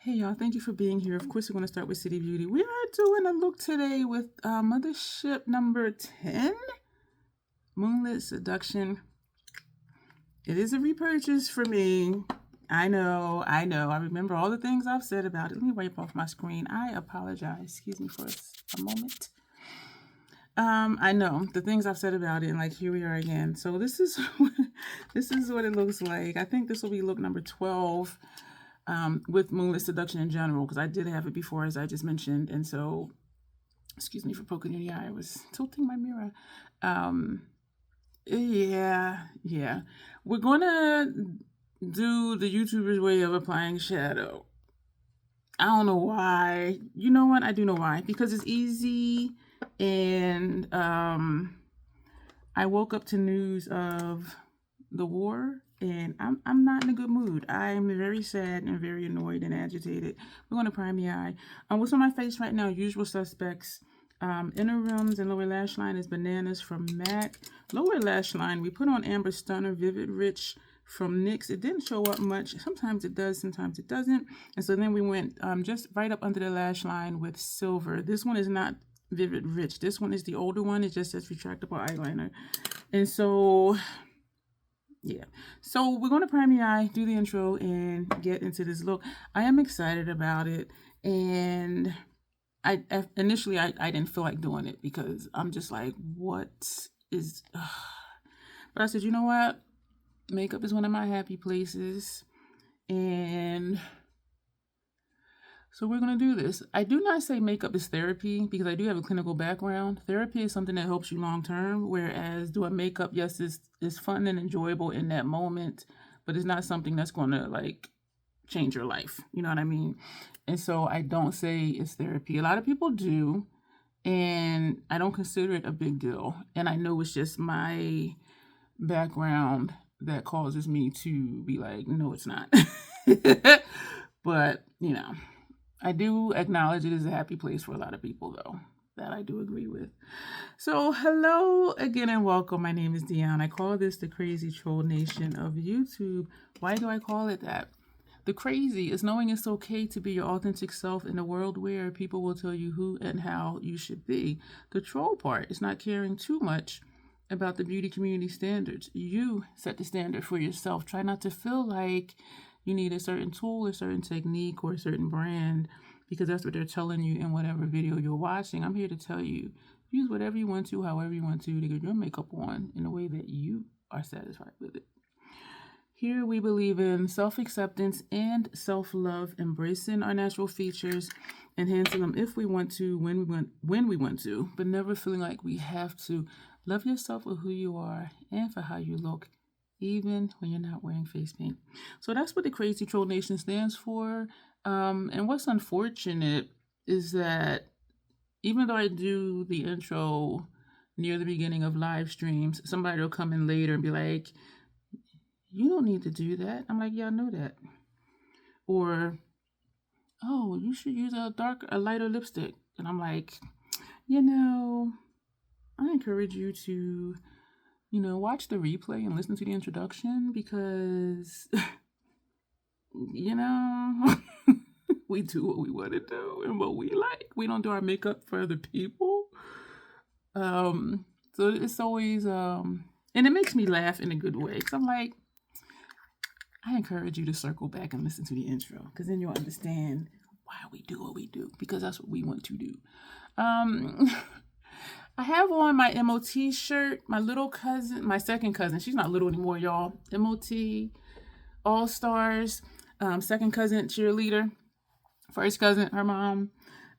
Hey y'all, thank you for being here. Of course, we're going to start with City Beauty. We are doing a look today with Mothership number 10, Moonlit Seduction. It is a repurchase for me. I know. I remember all the things I've said about it. Let me wipe off my screen. I apologize. Excuse me for a moment. I know the things I've said about it, and like here we are again. So this is what it looks like. I think this will be look number 12. With Moonlit Seduction in general, because I did have it before, as I just mentioned, and so, excuse me for poking in the eye, I was tilting my mirror. Yeah. We're gonna do the YouTuber's way of applying shadow. I don't know why. You know what? I do know why. Because it's easy, and I woke up to news of the war, and I'm not in a good mood. I'm very sad and very annoyed and agitated. We're going to prime the eye. What's on my face right now? Usual suspects. Inner rims and lower lash line is Bananas from MAC. Lower lash line, we put on Amber Stunner Vivid Rich from NYX. It didn't show up much. Sometimes it does, sometimes it doesn't. And so then we went just right up under the lash line with Silver. This one is not Vivid Rich. This one is the older one. It just says retractable eyeliner. And so... yeah, so we're going to prime the eye, do the intro, and get into this look. I am excited about it, and I initially didn't feel like doing it because I'm just like, what is... But I said, you know what? Makeup is one of my happy places, and so we're going to do this. I do not say makeup is therapy because I do have a clinical background. Therapy is something that helps you long term, whereas doing makeup, yes, is fun and enjoyable in that moment, but it's not something that's going to like change your life. You know what I mean? And so I don't say it's therapy. A lot of people do, and I don't consider it a big deal. And I know it's just my background that causes me to be like, no, it's not. But, you know. I do acknowledge it is a happy place for a lot of people, though. That I do agree with. So, hello again and welcome. My name is Dion. I call this the crazy troll nation of YouTube. Why do I call it that? The crazy is knowing it's okay to be your authentic self in a world where people will tell you who and how you should be. The troll part is not caring too much about the beauty community standards. You set the standard for yourself. Try not to feel like you need a certain tool, a certain technique, or a certain brand, because that's what they're telling you in whatever video you're watching. I'm here to tell you, use whatever you want to, however you want to get your makeup on in a way that you are satisfied with it. Here we believe in self-acceptance and self-love, embracing our natural features, enhancing them if we want to, when we want to, but never feeling like we have to. Love yourself for who you are and for how you look, even when you're not wearing face paint. So that's what the Crazy Troll Nation stands for. And what's unfortunate is that even though I do the intro near the beginning of live streams, somebody will come in later and be like, you don't need to do that. I'm like, yeah, I know that. Or, oh, you should use a lighter lipstick. And I'm like, I encourage you to watch the replay and listen to the introduction because, we do what we want to do and what we like. We don't do our makeup for other people. So it's always, and it makes me laugh in a good way. Because I'm like, I encourage you to circle back and listen to the intro because then you'll understand why we do what we do because that's what we want to do. I have on my MOT shirt, my little cousin, my second cousin. She's not little anymore, y'all. MOT, All-Stars, second cousin, cheerleader. First cousin, her mom.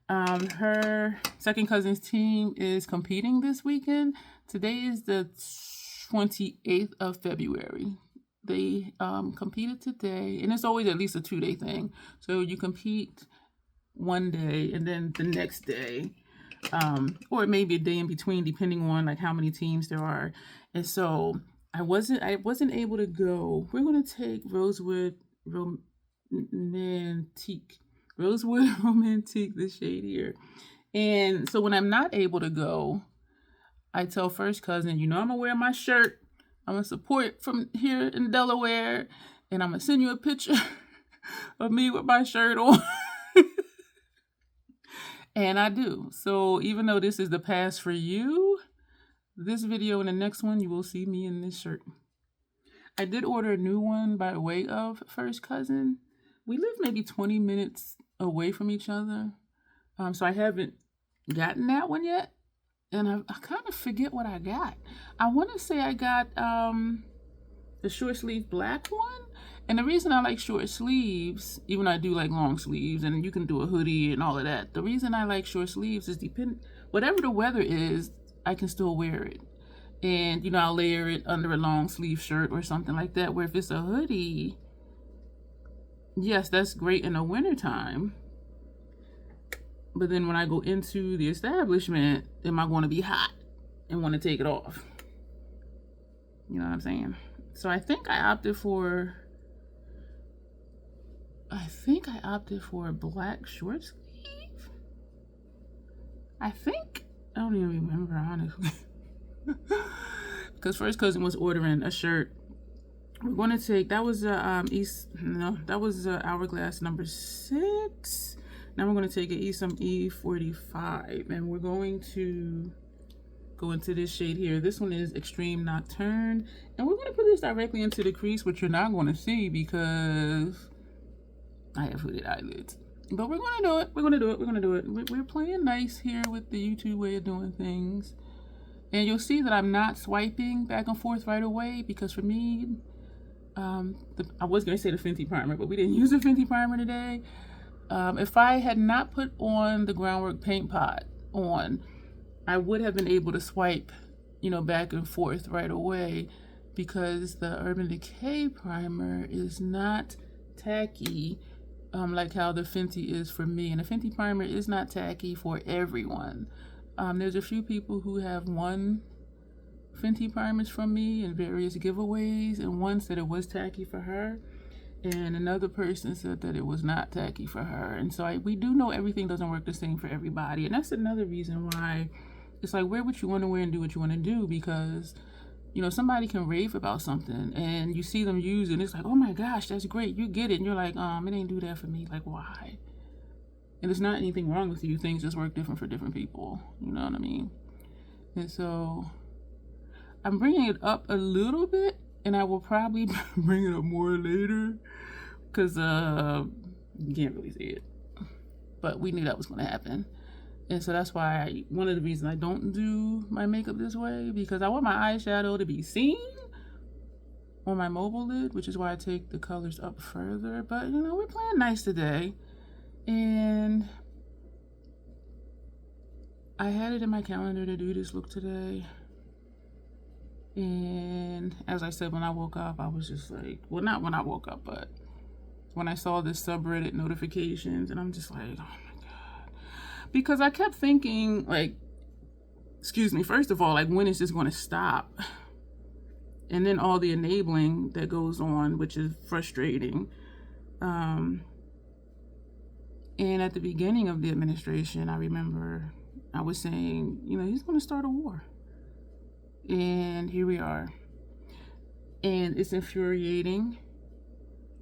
Her second cousin's team is competing this weekend. Today is the 28th of February. They competed today, and it's always at least a 2-day thing. So you compete one day, and then the next day, or maybe a day in between, depending on like how many teams there are. And so I wasn't able to go. We're gonna take Rosewood Romantique, the shade here. And so when I'm not able to go, I tell first cousin, I'm gonna wear my shirt. I'm gonna support from here in Delaware, and I'm gonna send you a picture of me with my shirt on. And I do. So even though this is the past for you, this video and the next one, you will see me in this shirt. I did order a new one by way of first cousin. We live maybe 20 minutes away from each other. So I haven't gotten that one yet. And I kind of forget what I got. I want to say I got the short sleeve black one. And the reason I like short sleeves, even though I do like long sleeves, and you can do a hoodie and all of that, the reason I like short sleeves is whatever the weather is, I can still wear it. And, you know, I'll layer it under a long sleeve shirt or something like that, where if it's a hoodie, yes, that's great in the wintertime. But then when I go into the establishment, am I going to be hot and want to take it off? You know what I'm saying? So I think I opted for a black short sleeve. I don't even remember, honestly. Because first cousin was ordering a shirt. We're going to take, that was Hourglass number 6. Now we're going to take an Esom E45, and we're going to go into this shade here. This one is Extreme Nocturne, and we're going to put this directly into the crease, which you're not going to see because I have hooded eyelids. But we're going to do it. We're going to do it. We're going to do it. We're playing nice here with the YouTube way of doing things. And you'll see that I'm not swiping back and forth right away because for me, I was going to say the Fenty primer, but we didn't use the Fenty primer today. If I had not put on the Groundwork paint pot on, I would have been able to swipe, you know, back and forth right away because the Urban Decay primer is not tacky like how the Fenty is for me. And the Fenty primer is not tacky for everyone. There's a few people who have won Fenty primers from me in various giveaways, and one said it was tacky for her. And another person said that it was not tacky for her. And so we do know everything doesn't work the same for everybody. And that's another reason why it's like, wear what you want to wear and do what you want to do. Because, you know, somebody can rave about something and you see them use it and it's like, oh my gosh, that's great. You get it. And you're like, it ain't do that for me. Like, why? And there's not anything wrong with you. Things just work different for different people. You know what I mean? And so I'm bringing it up a little bit, and I will probably bring it up more later because you can't really see it. But we knew that was going to happen. And so that's why one of the reasons I don't do my makeup this way, because I want my eyeshadow to be seen on my mobile lid, which is why I take the colors up further. But, you know, we're playing nice today. And I had it in my calendar to do this look today. And as I said, when I woke up, I was just like, well, not when I woke up, but when I saw this subreddit notifications, and I'm just like, oh my God. Because I kept thinking, like, excuse me, first of all, like, when is this going to stop? And then all the enabling that goes on, which is frustrating. And at the beginning of the administration, I remember I was saying, you know, he's going to start a war. And here we are. And it's infuriating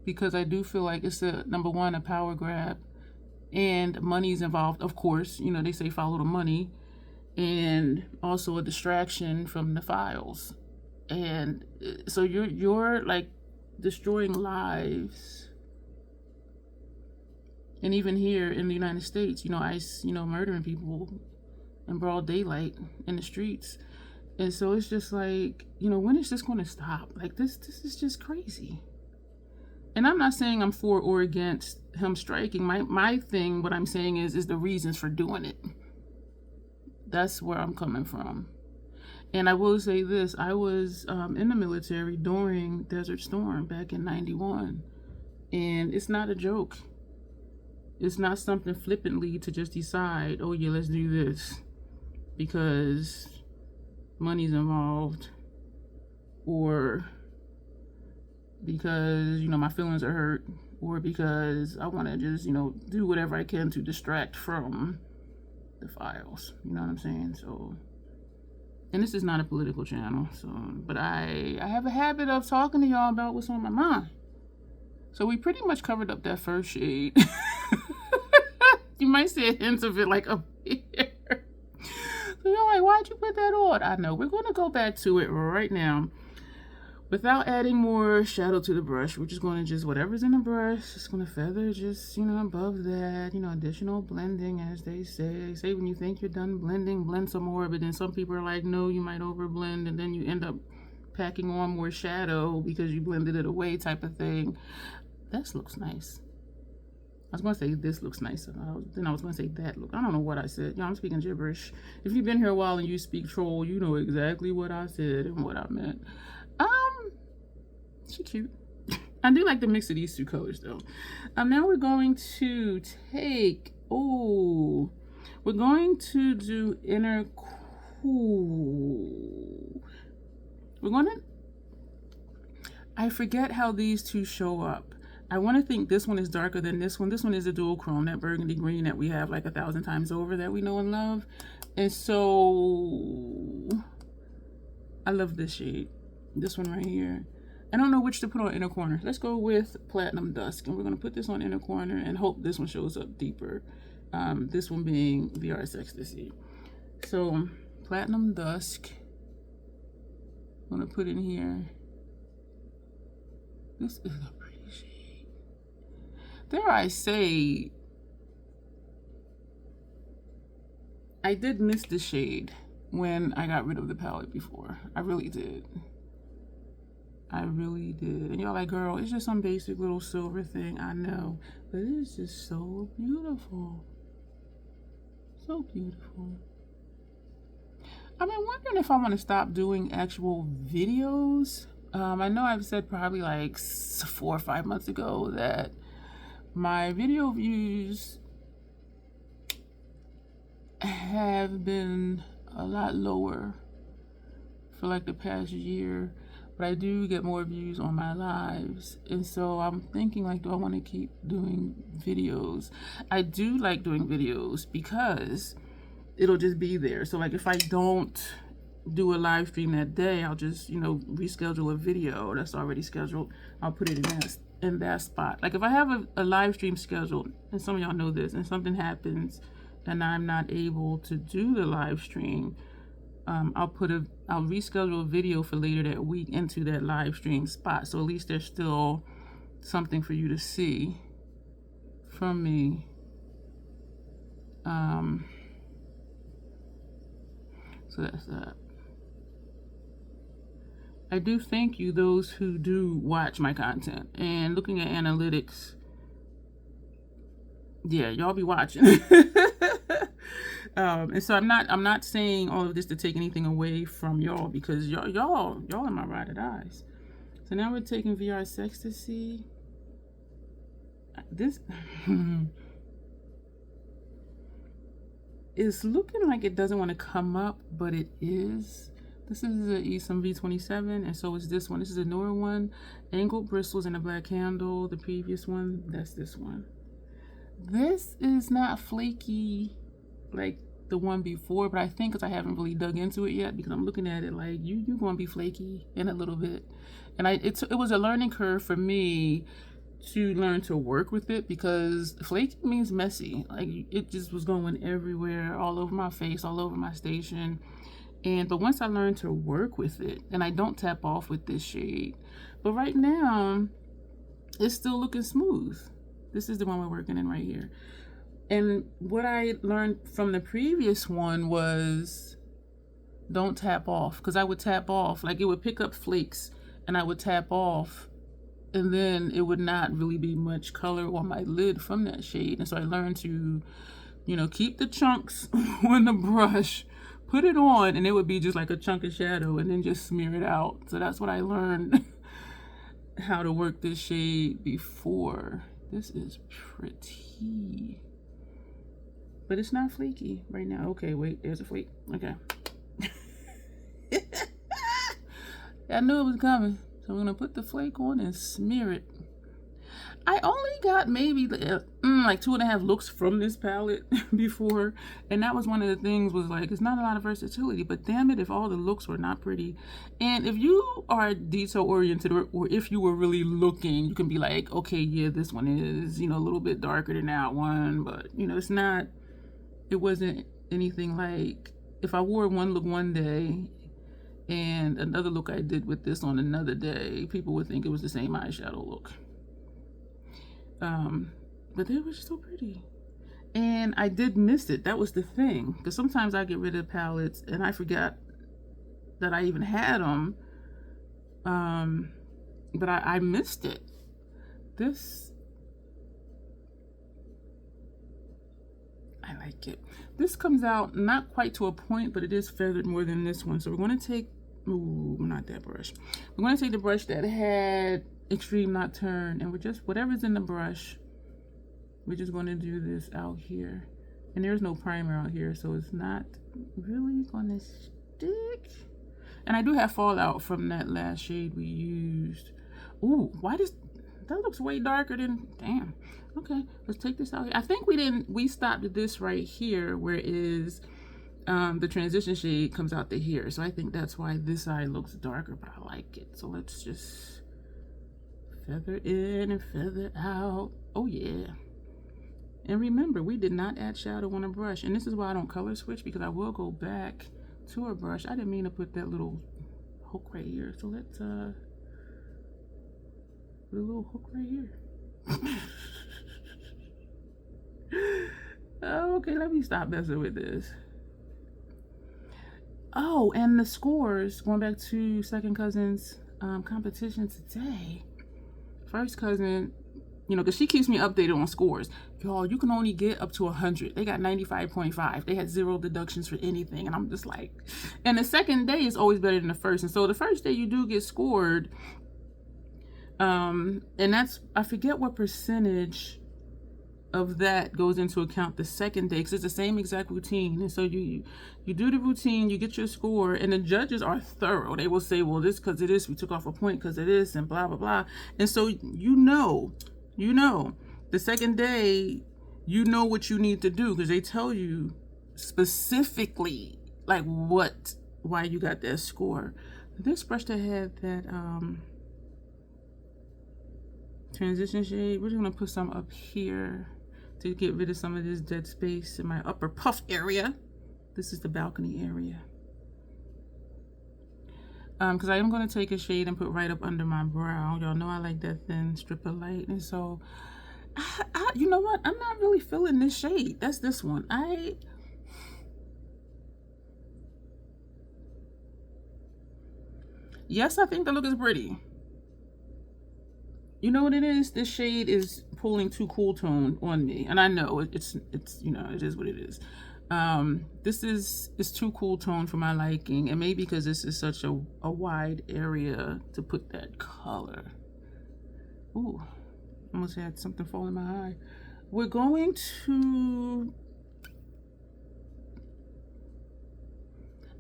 because I do feel like it's number one, a power grab, and money's involved. Of course, you know, they say follow the money, and also a distraction from the files. And so you're like destroying lives. And even here in the United States, you know, ICE, you know, murdering people in broad daylight in the streets. And so it's just like, you know, when is this going to stop? Like, this is just crazy. And I'm not saying I'm for or against him striking. My thing, what I'm saying is the reasons for doing it. That's where I'm coming from. And I will say this, I was in the military during Desert Storm back in 91. And it's not a joke. It's not something flippantly to just decide, oh yeah, let's do this because money's involved, or because, you know, my feelings are hurt, or because I want to just, you know, do whatever I can to distract from the files. You know what I'm saying? So, and this is not a political channel, so, but I have a habit of talking to y'all about what's on my mind. So we pretty much covered up that first shade. You might see a hint of it like up here. So you're like, why'd you put that on? I know. We're going to go back to it right now without adding more shadow to the brush. We're just going to just whatever's in the brush, just going to feather just, above that, additional blending, as they say. They say when you think you're done blending, blend some more. But then some people are like, no, you might over blend, and then you end up packing on more shadow because you blended it away type of thing. This looks nice. I was going to say this looks nice. Then I was going to say that look. I don't know what I said. I'm speaking gibberish. If you've been here a while and you speak troll, you know exactly what I said and what I meant. She cute. I do like the mix of these two colors though. Now we're going to take, we're going to do inner cool. We're going to, I forget how these two show up. I want to think this one is darker than this one. This one is a dual chrome, that burgundy green that we have like 1,000 times over that we know and love. And so I love this shade. This one right here. I don't know which to put on inner corner. Let's go with Platinum Dusk. And we're going to put this on inner corner and hope this one shows up deeper. This one being VR's Ecstasy. So Platinum Dusk. I'm going to put in here. This is a pretty shade. Dare I say, I did miss the shade when I got rid of the palette before. I really did. I really did. And y'all like, girl, it's just some basic little silver thing. I know. But it's just so beautiful. So beautiful. I've been wondering if I want to stop doing actual videos. I know I've said probably like 4 or 5 months ago that my video views have been a lot lower for like the past year. But I do get more views on my lives. And so I'm thinking like, do I want to keep doing videos? I do like doing videos because it'll just be there. So like if I don't do a live stream that day, I'll just, reschedule a video that's already scheduled. I'll put it in that spot. Like if I have a live stream scheduled, and some of y'all know this, and something happens and I'm not able to do the live stream, I'll reschedule a video for later that week into that live stream spot. So at least there's still something for you to see from me. So that's that. I do thank you, those who do watch my content. And looking at analytics, yeah, y'all be watching. And so I'm not saying all of this to take anything away from y'all, because y'all are my ride or dies. So now we're taking VR's Ecstasy. This is looking like it doesn't want to come up, but it is. This is a Esom V27, and so is this one. This is a newer one. Angled bristles and a black handle. The previous one, that's this one. This is not flaky like the one before, but I think because I haven't really dug into it yet, because I'm looking at it like you're gonna be flaky in a little bit. And it was a learning curve for me to learn to work with it, because flaky means messy. Like it just was going everywhere, all over my face, all over my station. But once I learned to work with it, and I don't tap off with this shade, but right now it's still looking smooth. This is the one we're working in right here. And what I learned from the previous one was don't tap off, because I would tap off, like it would pick up flakes and I would tap off, and then it would not really be much color on my lid from that shade. And so I learned to, keep the chunks on the brush, put it on, and it would be just like a chunk of shadow, and then just smear it out. So that's what I learned how to work this shade before. This is pretty, but it's not flaky right now. Okay, wait, there's a flake. Okay. I knew it was coming. So I'm gonna put the flake on and smear it. I only got maybe like 2.5 looks from this palette before, and that was one of the things, was like, it's not a lot of versatility, but damn it if all the looks were not pretty. And if you are detail oriented, or if you were really looking, you can be like, okay, yeah, this one is, you know, a little bit darker than that one, but you know, it wasn't anything like, if I wore one look one day and another look I did with this on another day, people would think it was the same eyeshadow look. But they were so pretty. And I did miss it. That was the thing. Because sometimes I get rid of palettes and I forgot that I even had them. But I missed it. This, I like it. This comes out not quite to a point, but it is feathered more than this one. So we're going to take, ooh, not that brush. We're going to take the brush that had Extreme Nocturne, and we're just, whatever's in the brush, we're just going to do this out here. And there's no primer out here, so it's not really going to stick. And I do have fallout from that last shade we used. Ooh, why does that looks way darker than, damn. Okay, let's take this out here. I think we stopped at this right here, where is the transition shade comes out to here. So I think that's why this side looks darker, but I like it. So let's just feather in and feather out. Oh yeah. And remember, we did not add shadow on a brush, and this is why I don't color switch, because I will go back to a brush. I didn't mean to put that little hook right here, so let's put a little hook right here. Okay, let me stop messing with this. Oh, and the scores, going back to second cousin's competition today. First cousin, you know, because she keeps me updated on scores. Y'all, you can only get up to 100. They got 95.5. They had 0 deductions for anything. And I'm just like, and the second day is always better than the first. And so the first day you do get scored. And that's, I forget what percentage of that goes into account the second day, because it's the same exact routine. And so you do the routine, you get your score, and the judges are thorough. They will say, well, this because of this, we took off a point because of this, and blah blah blah. And so you know the second day, you know what you need to do, because they tell you specifically like why you got that score. This brush that had that transition shade, we're just gonna put some up here to get rid of some of this dead space in my upper puff area. This is the balcony area. Because I am going to take a shade and put right up under my brow. Y'all know I like that thin strip of light. And so, you know what? I'm not really feeling this shade. That's this one. Yes, I think the look is pretty. You know what it is? This shade is pulling too cool tone on me. And I know it's you know, it is what it is. This is too cool tone for my liking. And maybe because this is such a wide area to put that color. Ooh, almost had something fall in my eye. We're going to,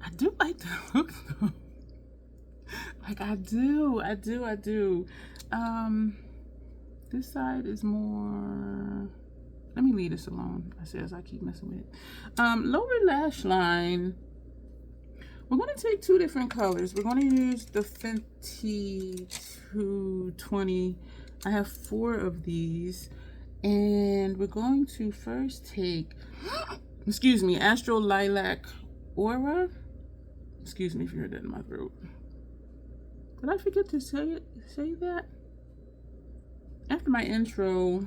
I do like the look though. Like I do. This side is more, let me leave this alone. As I keep messing with it. Lower lash line, we're going to take 2 different colors. We're going to use the Fenty 220. I have 4 of these, and we're going to first take, excuse me, Astro Lilac Aura. Excuse me if you heard that in my throat. Did I forget to say that? After my intro,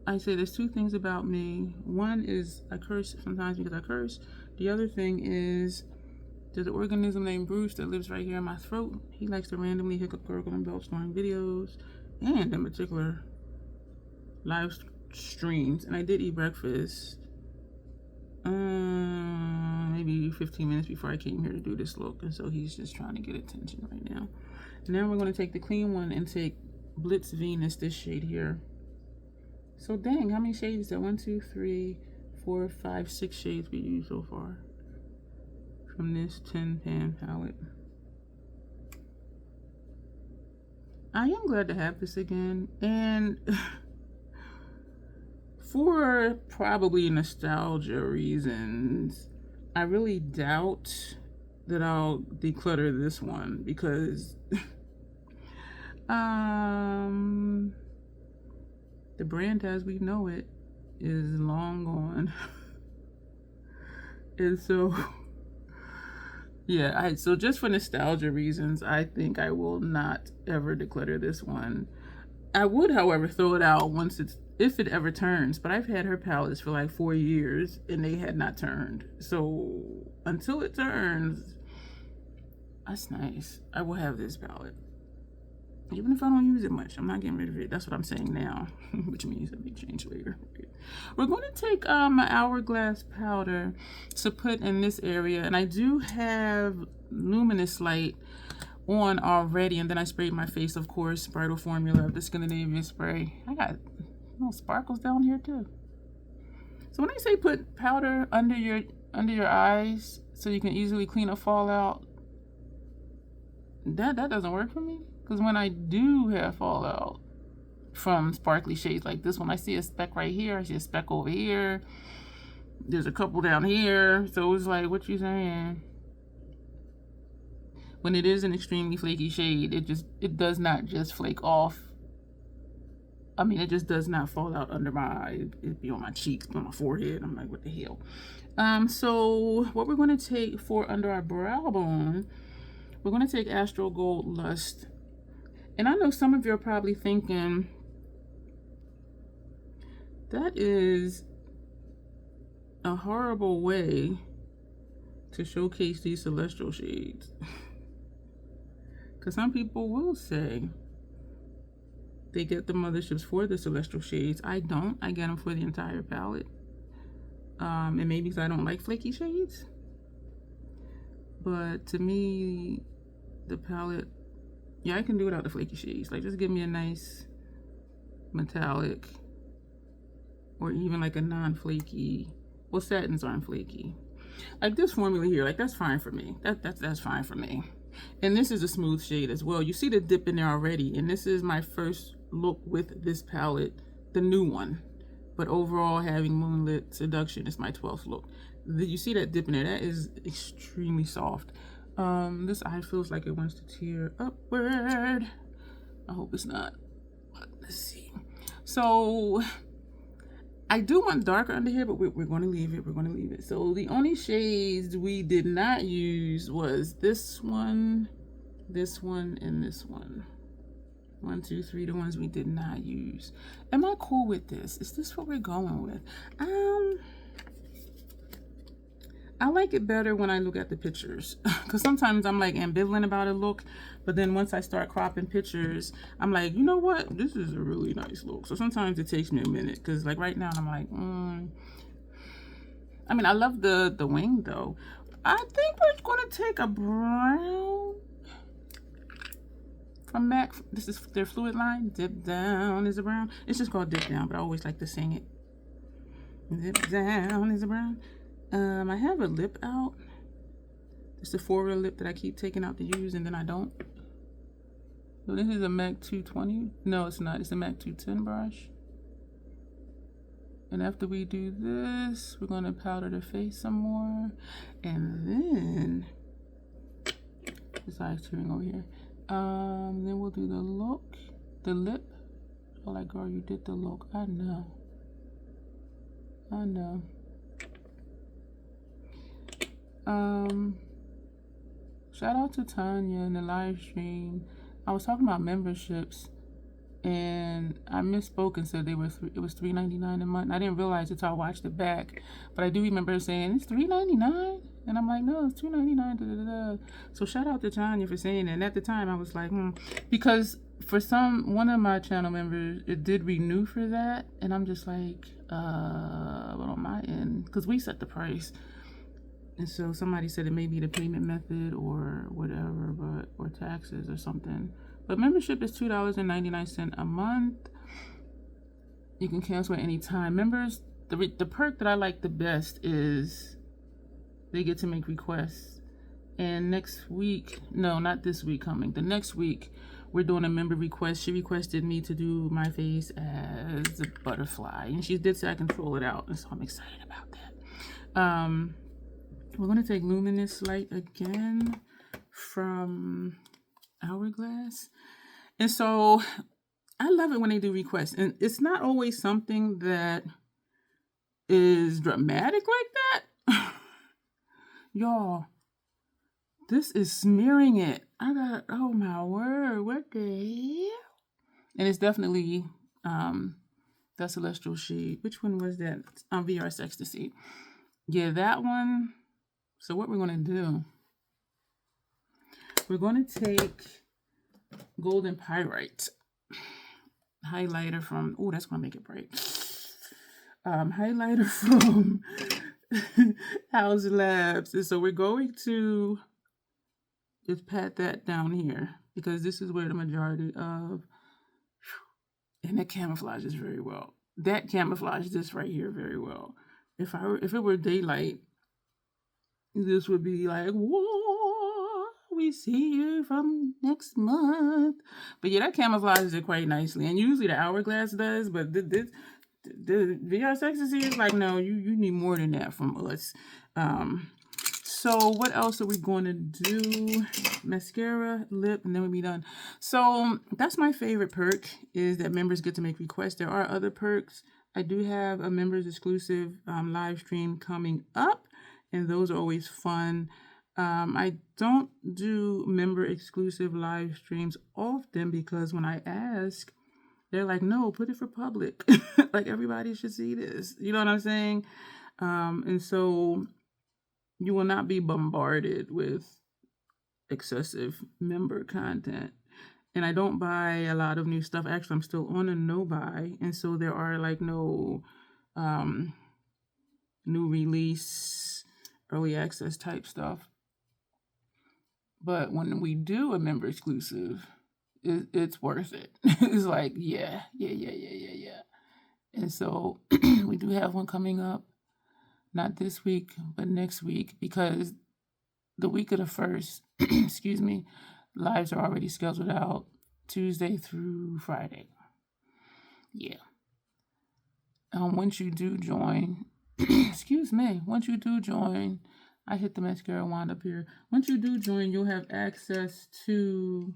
I say there's 2 things about me. One is I curse sometimes because I curse. The other thing is there's an organism named Bruce that lives right here in my throat. He likes to randomly hiccup, gurgle, and belch during videos, and in particular live streams. And I did eat breakfast maybe 15 minutes before I came here to do this look, and so he's just trying to get attention right now. Now we're going to take the clean one and take Blitz Venus, this shade here. So dang, how many shades is that? 1, 2, 3, 4, 5, 6 shades we used so far from this 10 pan palette. I am glad to have this again, and for probably nostalgia reasons, I really doubt that I'll declutter this one because the brand as we know it is long gone. And so yeah, so just for nostalgia reasons, I think I will not ever declutter this one. I would, however, throw it out if it ever turns, but I've had her palettes for like 4 years and they had not turned. So until it turns, that's nice. I will have this palette. Even if I don't use it much, I'm not getting rid of it. That's what I'm saying now, which means that may change later. We're going to take my Hourglass powder to put in this area, and I do have Luminous Light on already, and then I sprayed my face, of course, Bridal Formula of the Scandinavian spray. I got little sparkles down here too. So when I say put powder under your eyes so you can easily clean up fallout, that doesn't work for me. Because when I do have fallout from sparkly shades like this one, I see a speck right here, I see a speck over here, there's a couple down here, so it's like, what you saying? When it is an extremely flaky shade, it does not just flake off. I mean, it just does not fall out under my eye. It'd be on my cheeks, on my forehead. I'm like, what the hell? So what we're going to take for under our brow bone, we're going to take Astro Gold Lust. And I know some of you are probably thinking, that is a horrible way to showcase these celestial shades. Because some people will say they get the motherships for the celestial shades. I don't. I get them for the entire palette. And maybe because I don't like flaky shades. But to me, the palette, yeah, I can do without the flaky shades. Like, just give me a nice metallic or even like a non-flaky. Well, satins aren't flaky. Like this formula here, like that's fine for me. That's fine for me. And this is a smooth shade as well. You see the dip in there already. And this is my first look with this palette, the new one. But overall, having Moonlit Seduction is my 12th look. You see that dip in there? That is extremely soft. This eye feels like it wants to tear upward. I hope it's not. But let's see. So I do want darker under here, but we're going to leave it. We're going to leave it. So the only shades we did not use was this one, and this one. 1, 2, 3, the ones we did not use. Am I cool with this? Is this what we're going with? I like it better when I look at the pictures, because sometimes I'm like ambivalent about a look, but then once I start cropping pictures, I'm like, you know what? This is a really nice look. So sometimes it takes me a minute, because like right now I'm like, I mean, I love the wing though. I think we're going to take a brown from MAC. This is their fluid line. Dip Down is a brown. It's just called Dip Down, but I always like to sing it. Dip Down is a brown. I have a lip out. It's the four-wheel lip that I keep taking out to use and then I don't. So this is a MAC 220. No, it's not. It's a MAC 210 brush. And after we do this, we're going to powder the face some more. And then, this eye's tearing over here. Then we'll do the look, the lip. Oh, like, girl, you did the look. I know. Shout out to Tanya in the live stream. I was talking about memberships and I misspoke and said it was $3.99 a month. I didn't realize it until I watched it back, but I do remember saying it's $3.99 and I'm like, no, it's $2.99. So shout out to Tanya for saying that. And at the time I was like, because for one of my channel members, it did renew for that, and I'm just like, but on my end, because we set the price. And so somebody said it may be the payment method or whatever, or taxes or something. But membership is $2.99 a month. You can cancel at any time. Members, the perk that I like the best is they get to make requests. And next week, no, not this week coming, the next week, we're doing a member request. She requested me to do my face as a butterfly, and she did say I can roll it out, and so I'm excited about that. We're going to take Luminous Light again from Hourglass. And so I love it when they do requests. And it's not always something that is dramatic like that. Y'all, this is smearing it. I got, oh my word, what the hell? And it's definitely that Celestial Shade. Which one was that? VR Ecstasy. Yeah, that one. So what we're going to do, we're going to take Golden Pyrite highlighter from, oh, that's going to make it bright. Highlighter from House Labs. And so we're going to just pat that down here because this is where the majority of, and it camouflages very well. That camouflages this right here very well. If it were daylight, this would be like, whoa, we see you from next month. But yeah, that camouflages it quite nicely. And usually the Hourglass does, but the VR Ecstasy is like, no, you need more than that from us. So what else are we going to do? Mascara, lip, and then we'll be done. So that's my favorite perk, is that members get to make requests. There are other perks. I do have a members exclusive live stream coming up, and those are always fun. I don't do member exclusive live streams often because when I ask, they're like, no, put it for public. Like, everybody should see this. You know what I'm saying? And so you will not be bombarded with excessive member content. And I don't buy a lot of new stuff. Actually, I'm still on a no buy. And so there are like no new release, early access type stuff. But when we do a member exclusive, it's worth it. It's like, yeah. And so we do have one coming up, not this week, but next week, because the week of the 1st, excuse me, lives are already scheduled out Tuesday through Friday. Yeah. Once you do join, excuse me, once you do join, I hit the mascara wand up here. Once you do join, you'll have access to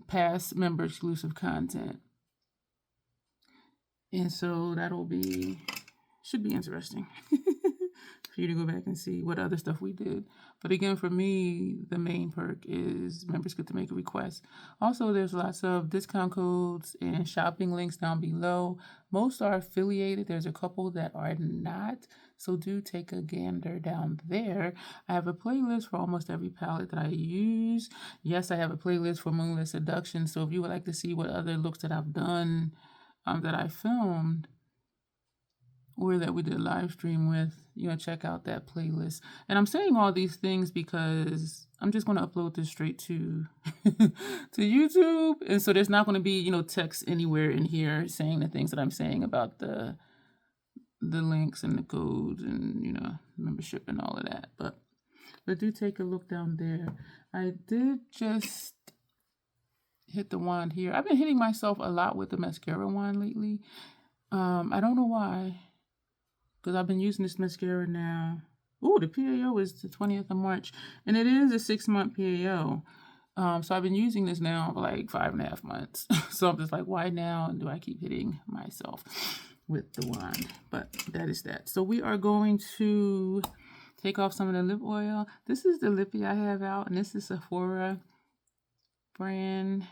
past member exclusive content. And so should be interesting for you to go back and see what other stuff we did. But again, for me, the main perk is members get to make a request. Also, there's lots of discount codes and shopping links down below. Most are affiliated. There's a couple that are not. So do take a gander down there. I have a playlist for almost every palette that I use. Yes, I have a playlist for Moonlit Seduction. So if you would like to see what other looks that I've done, that I filmed, or that we did a live stream with, check out that playlist. And I'm saying all these things because I'm just going to upload this straight to to YouTube. And so there's not going to be, text anywhere in here saying the things that I'm saying about the links and the codes and, membership and all of that. But do take a look down there. I did just hit the wand here. I've been hitting myself a lot with the mascara wand lately. I don't know why, because I've been using this mascara now. Oh, the PAO is the 20th of March, and it is a 6-month PAO. So I've been using this now for like 5.5 months. So I'm just like, why now do I keep hitting myself with the wand? But that is that. So we are going to take off some of the lip oil. This is the lippy I have out, and this is Sephora brand.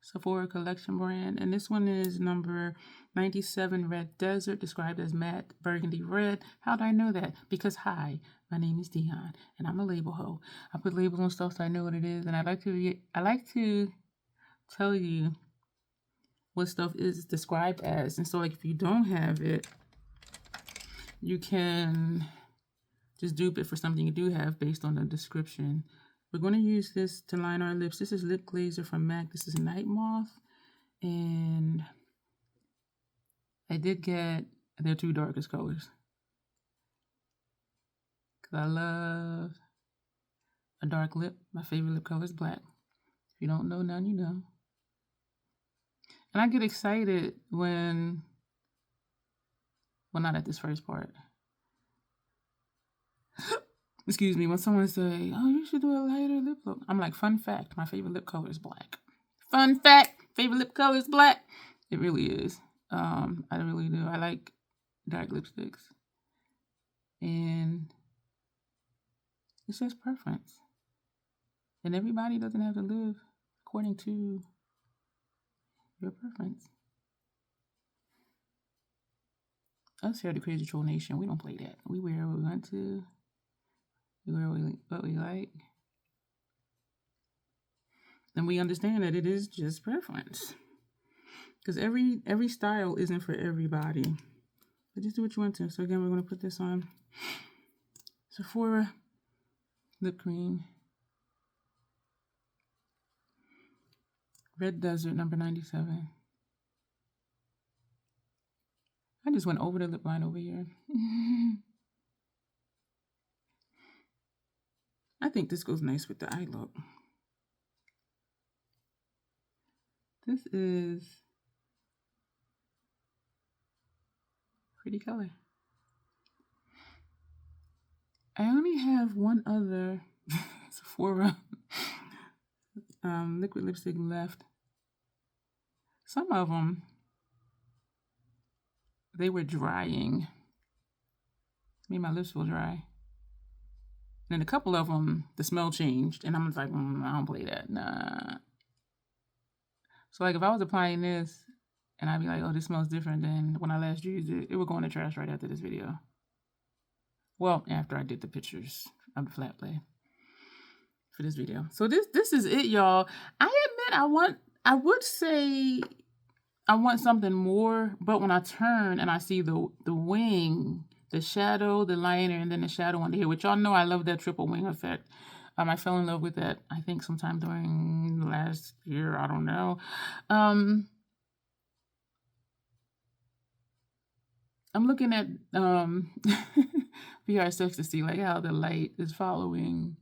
Sephora collection brand, and this one is number 97 Red Desert, described as matte burgundy red. How do I know that? Because hi, my name is Dion, and I'm a label hoe. I put labels on stuff so I know what it is, and I like to tell you what stuff is described as. And so, like, if you don't have it, you can just dupe it for something you do have based on the description. We're going to use this to line our lips. This is Lip Glazer from MAC. This is Night Moth. And I did get their 2 darkest colors, because I love a dark lip. My favorite lip color is black. If you don't know, now you know. And I get excited when, well, not at this first part. Excuse me, when someone say, oh, you should do a lighter lip look. I'm like, fun fact, my favorite lip color is black. Fun fact, favorite lip color is black. It really is. I really do. I like dark lipsticks. And it's just preference. And everybody doesn't have to live according to your preference. Us here at the Crazy Troll Nation, we don't play that. We wear what we want to. We wear what we like. And we understand that it is just preference. Because every style isn't for everybody. But just do what you want to. So again, we're going to put this on Sephora lip cream. Red Desert number 97. I just went over the lip line over here. I think this goes nice with the eye look. This is pretty color. I only have one other Sephora liquid lipstick left. Some of them, they were drying. Made my lips feel dry. And a couple of them, the smell changed. And I'm like, I don't play that. Nah. So like if I was applying this and I'd be like, oh, this smells different than when I last used it, it would go in the trash right after this video. Well, after I did the pictures of the flat play for this video. So this is it, y'all. I admit I would say I want something more, but when I turn and I see the wing, the shadow, the liner, and then the shadow under here, which y'all know I love that triple wing effect. I fell in love with that, I think, sometime during last year. I don't know. I'm looking at VR Sex to see like how the light is following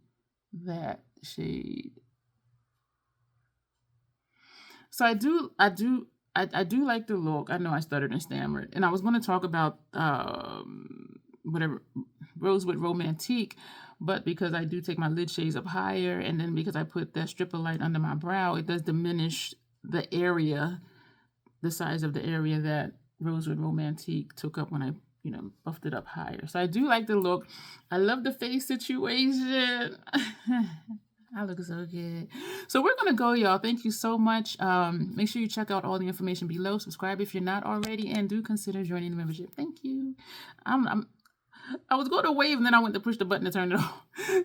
that shade. So I do like the look. I know I stuttered and stammered. And I was going to talk about whatever Rosewood Romantique, but because I do take my lid shades up higher, and then because I put that strip of light under my brow, it does diminish the area, the size of the area that Rosewood Romantique took up when I, buffed it up higher. So I do like the look. I love the face situation. I look so good. So we're going to go, y'all. Thank you so much. Make sure you check out all the information below. Subscribe if you're not already, and do consider joining the membership. Thank you. I was going to wave, and then I went to push the button to turn it off.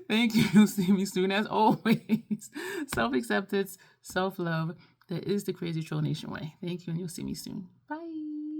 Thank you. See me soon. As always, self-acceptance, self-love. That is the Crazy Troll Nation way. Thank you, and you'll see me soon. Bye.